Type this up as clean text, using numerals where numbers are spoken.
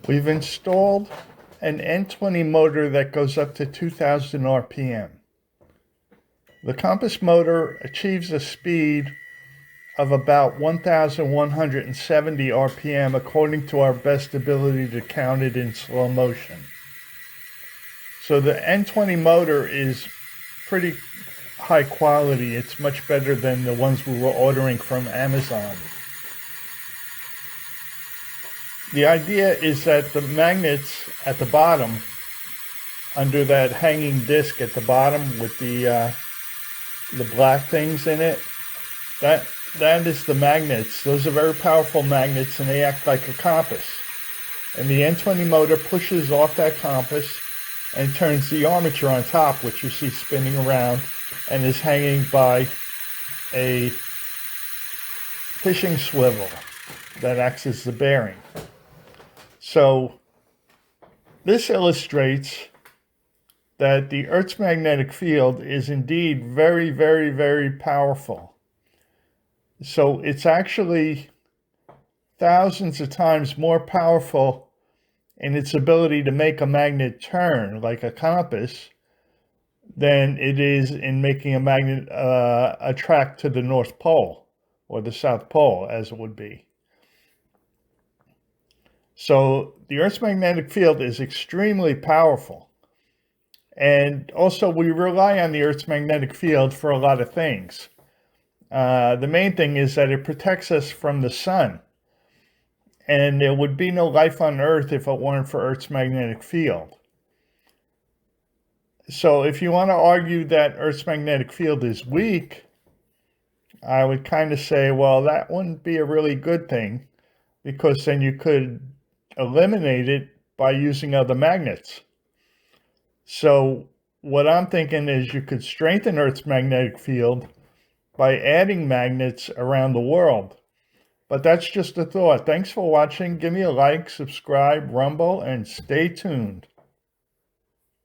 We've installed an N20 motor that goes up to 2000 RPM. The compass motor achieves a speed of about 1170 RPM according to our best ability to count it in slow motion. So the N20 motor is pretty high quality. It's much better than the ones we were ordering from Amazon. The idea is that the magnets at the bottom, under that hanging disc at the bottom with the black things in it, that is the magnets. Those are very powerful magnets, and they act like a compass. And the N20 motor pushes off that compass and turns the armature on top, which you see spinning around and is hanging by a fishing swivel that acts as the bearing. So this illustrates that the Earth's magnetic field is indeed very, very, very powerful. So it's actually thousands of times more powerful in its ability to make a magnet turn like a compass than it is in making a magnet attract to the North Pole or the South Pole, as it would be. So the Earth's magnetic field is extremely powerful. And also we rely on the Earth's magnetic field for a lot of things. The main thing is that it protects us from the sun. And there would be no life on Earth if it weren't for Earth's magnetic field. So if you want to argue that Earth's magnetic field is weak, I would kind of say, well, that wouldn't be a really good thing, because then you could eliminate it by using other magnets. So what I'm thinking is you could strengthen Earth's magnetic field by adding magnets around the world. But that's just a thought. Thanks for watching. Give me a like, subscribe, rumble, and stay tuned.